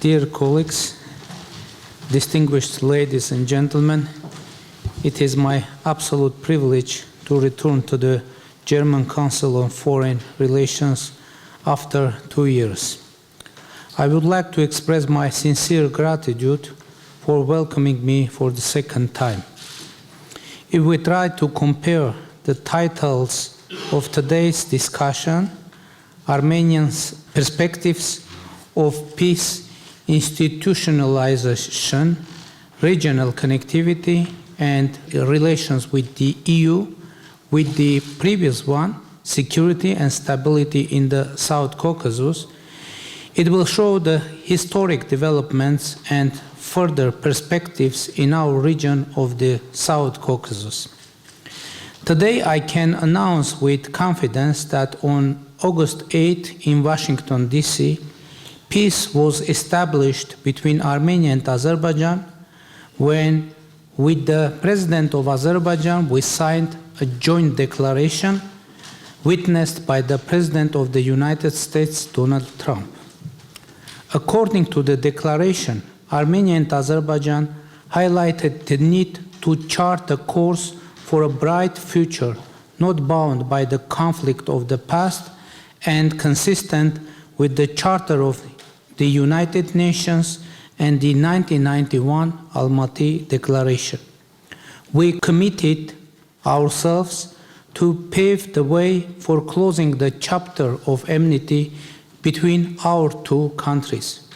Dear colleagues, distinguished ladies and gentlemen, it is my absolute privilege to return to the German Council on Foreign Relations after 2 years. I would like to express my sincere gratitude for welcoming me for the second time. If we try to compare the titles of today's discussion, Armenians' perspectives of peace, institutionalization, regional connectivity, and relations with the EU, with the previous one, security and stability in the South Caucasus, it will show the historic developments and further perspectives in our region of the South Caucasus. Today, I can announce with confidence that on August 8 in Washington, D.C., peace was established between Armenia and Azerbaijan when, with the President of Azerbaijan, we signed a joint declaration witnessed by the President of the United States, Donald Trump. According to the declaration, Armenia and Azerbaijan highlighted the need to chart a course for a bright future, not bound by the conflict of the past and consistent with the Charter of the United Nations and the 1991 Almaty Declaration. We committed ourselves to pave the way for closing the chapter of enmity between our two countries.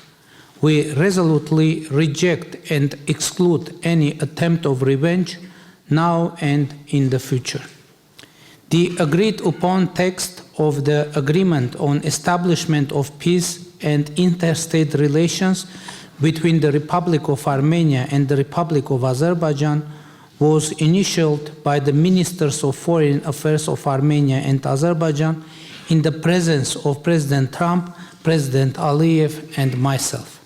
We resolutely reject and exclude any attempt of revenge now and in the future. The agreed upon text of the Agreement on Establishment of Peace and Interstate Relations between the Republic of Armenia and the Republic of Azerbaijan was initialed by the Ministers of Foreign Affairs of Armenia and Azerbaijan in the presence of President Trump, President Aliyev, and myself.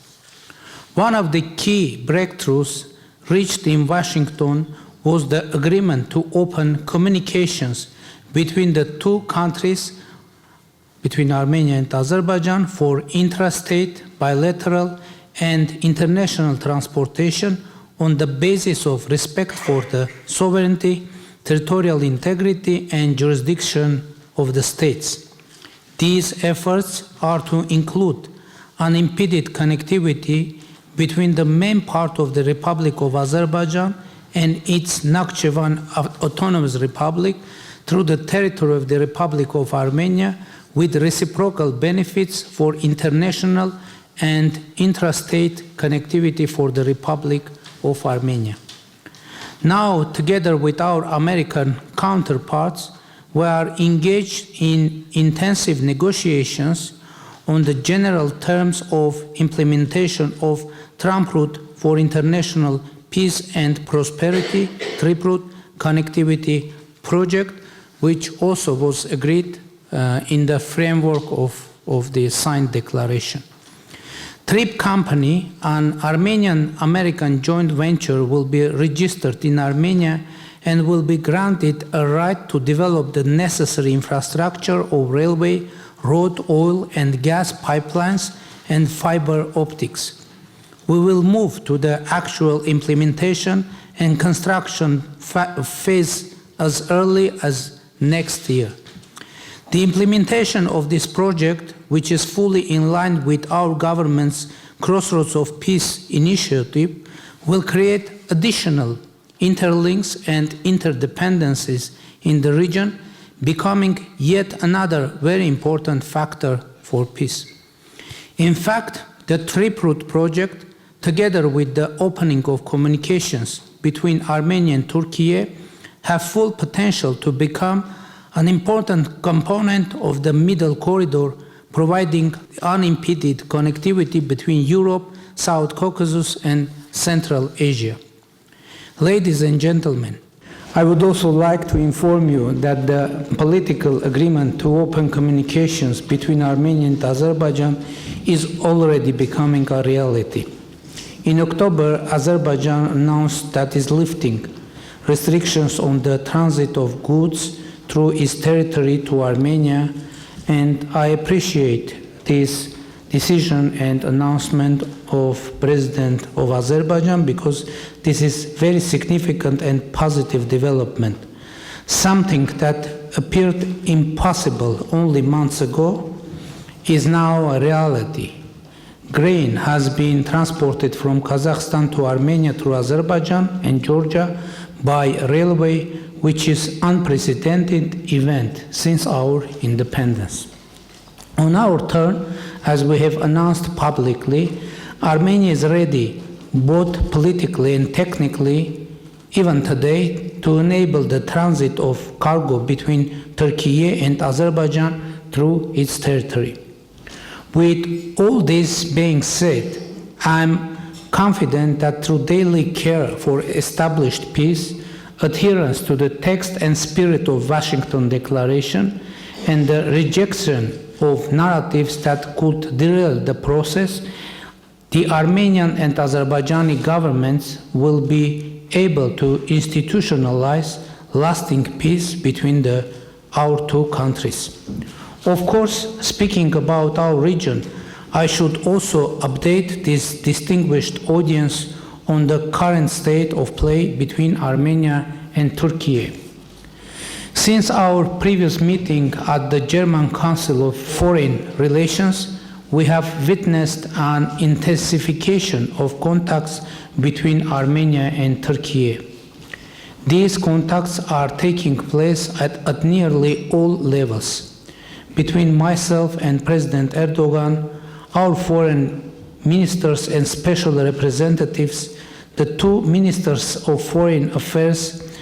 One of the key breakthroughs reached in Washington was the agreement to open communications between the two countries, between Armenia and Azerbaijan, for intrastate, bilateral, and international transportation on the basis of respect for the sovereignty, territorial integrity, and jurisdiction of the states. These efforts are to include unimpeded connectivity between the main part of the Republic of Azerbaijan and its Nakhchivan Autonomous Republic through the territory of the Republic of Armenia, with reciprocal benefits for international and intrastate connectivity for the Republic of Armenia. Now, together with our American counterparts, we are engaged in intensive negotiations on the general terms of implementation of Trump Route for International Peace and Prosperity, Trip-Route Connectivity Project, which also was agreed in the framework of the signed declaration. TRIP Company, an Armenian-American joint venture, will be registered in Armenia and will be granted a right to develop the necessary infrastructure of railway, road, oil and gas pipelines, and fiber optics. We will move to the actual implementation and construction phase as early as next year. The implementation of this project, which is fully in line with our government's Crossroads of Peace initiative, will create additional interlinks and interdependencies in the region, becoming yet another very important factor for peace. In fact, the Trip Route project, together with the opening of communications between Armenia and Turkey, have full potential to become an important component of the Middle Corridor, providing unimpeded connectivity between Europe, South Caucasus, and Central Asia. Ladies and gentlemen, I would also like to inform you that the political agreement to open communications between Armenia and Azerbaijan is already becoming a reality. In October, Azerbaijan announced that it is lifting restrictions on the transit of goods through its territory to Armenia, and I appreciate this decision and announcement of President of Azerbaijan, because this is very significant and positive development. Something that appeared impossible only months ago is now a reality. Grain has been transported from Kazakhstan to Armenia through Azerbaijan and Georgia by railway, which is an unprecedented event since our independence. On our turn, as we have announced publicly, Armenia is ready, both politically and technically, even today, to enable the transit of cargo between Turkey and Azerbaijan through its territory. With all this being said, I am confident that through daily care for established peace, adherence to the text and spirit of Washington Declaration, and the rejection of narratives that could derail the process, the Armenian and Azerbaijani governments will be able to institutionalize lasting peace between our two countries. Of course, speaking about our region, I should also update this distinguished audience on the current state of play between Armenia and Turkey. Since our previous meeting at the German Council of Foreign Relations, we have witnessed an intensification of contacts between Armenia and Turkey. These contacts are taking place at nearly all levels. Between myself and President Erdogan, our foreign ministers and special representatives, the two ministers of foreign affairs,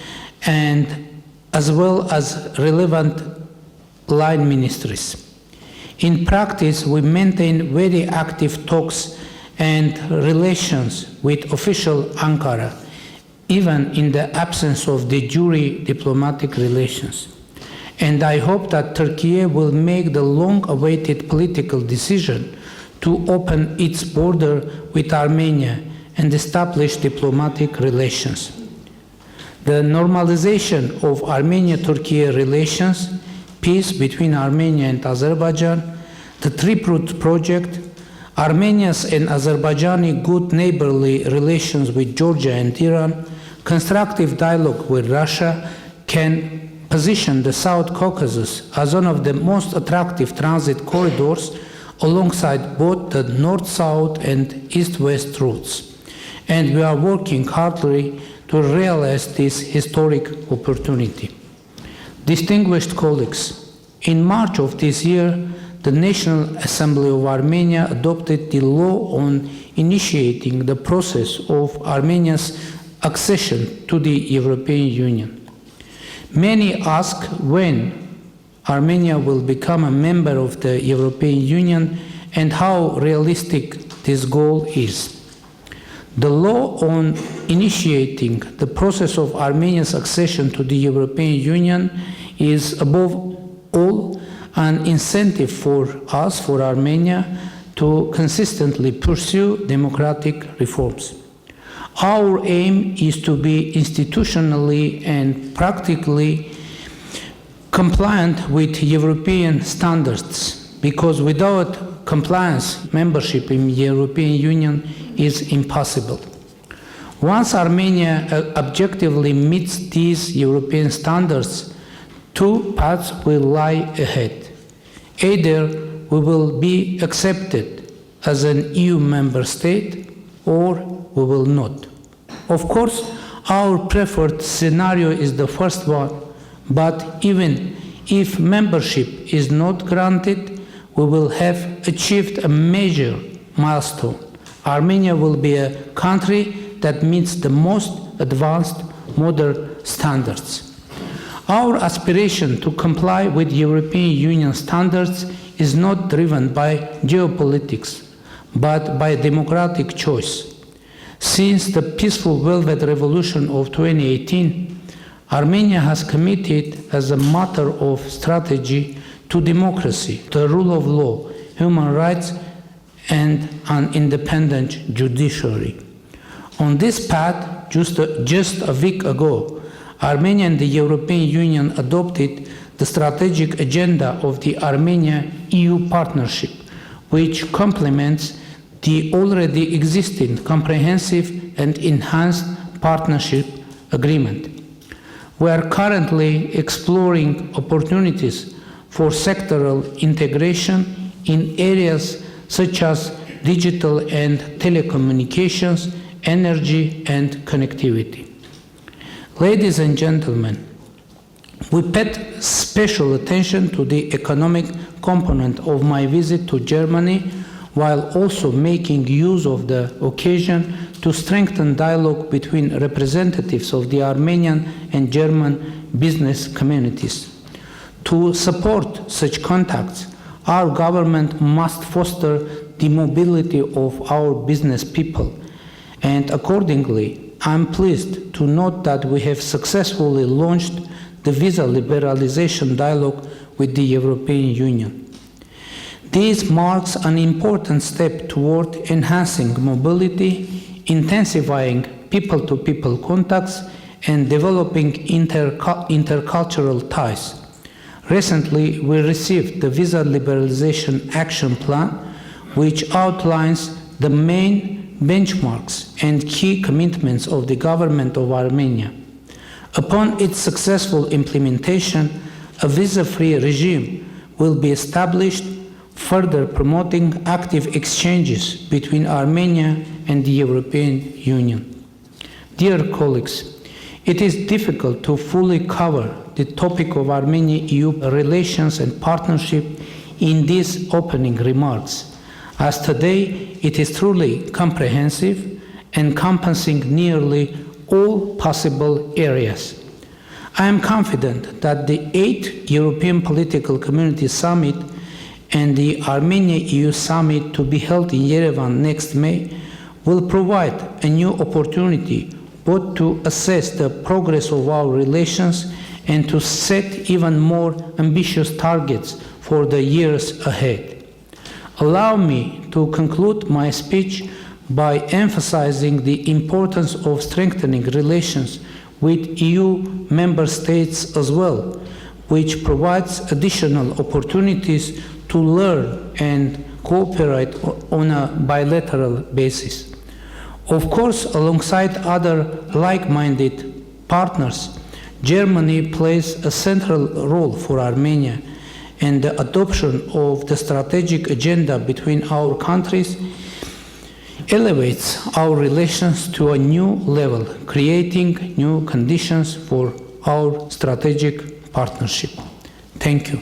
and as well as relevant line ministries. In practice, we maintain very active talks and relations with official Ankara, even in the absence of de jure diplomatic relations. And I hope that Turkey will make the long-awaited political decision to open its border with Armenia and establish diplomatic relations. The normalization of Armenia-Turkey relations, peace between Armenia and Azerbaijan, the Triplet project, Armenia's and Azerbaijani good neighborly relations with Georgia and Iran, constructive dialogue with Russia can position the South Caucasus as one of the most attractive transit corridors alongside both the north-south and east-west routes. And we are working hardly to realize this historic opportunity. Distinguished colleagues, in March of this year, the National Assembly of Armenia adopted the law on initiating the process of Armenia's accession to the European Union. Many ask when Armenia will become a member of the European Union and how realistic this goal is. The law on initiating the process of Armenia's accession to the European Union is above all an incentive for us, for Armenia, to consistently pursue democratic reforms. Our aim is to be institutionally and practically compliant with European standards, because without compliance, membership in the European Union is impossible. Once Armenia objectively meets these European standards, two paths will lie ahead. Either we will be accepted as an EU member state, or we will not. Of course, our preferred scenario is the first one, but even if membership is not granted, we will have achieved a major milestone. Armenia will be a country that meets the most advanced modern standards. Our aspiration to comply with European Union standards is not driven by geopolitics, but by democratic choice. Since the peaceful Velvet Revolution of 2018, Armenia has committed as a matter of strategy to democracy, the rule of law, human rights, and an independent judiciary. On this path, just a week ago, Armenia and the European Union adopted the strategic agenda of the Armenia-EU partnership, which complements the already existing comprehensive and enhanced partnership agreement. We are currently exploring opportunities for sectoral integration in areas such as digital and telecommunications, energy and connectivity. Ladies and gentlemen, we paid special attention to the economic component of my visit to Germany, while also making use of the occasion to strengthen dialogue between representatives of the Armenian and German business communities. To support such contacts, our government must foster the mobility of our business people, and accordingly, I am pleased to note that we have successfully launched the visa liberalization dialogue with the European Union. This marks an important step toward enhancing mobility, intensifying people-to-people contacts, and developing intercultural ties. Recently, we received the Visa Liberalization Action Plan, which outlines the main benchmarks and key commitments of the Government of Armenia. Upon its successful implementation, a visa-free regime will be established, further promoting active exchanges between Armenia and the European Union. Dear colleagues, it is difficult to fully cover the topic of Armenia-EU relations and partnership in these opening remarks, as today it is truly comprehensive, encompassing nearly all possible areas. I am confident that the 8th European Political Community Summit and the Armenia-EU Summit to be held in Yerevan next May will provide a new opportunity both to assess the progress of our relations and to set even more ambitious targets for the years ahead. Allow me to conclude my speech by emphasizing the importance of strengthening relations with EU member states as well, which provides additional opportunities to learn and cooperate on a bilateral basis. Of course, alongside other like-minded partners, Germany plays a central role for Armenia, and the adoption of the strategic agenda between our countries elevates our relations to a new level, creating new conditions for our strategic partnership. Thank you.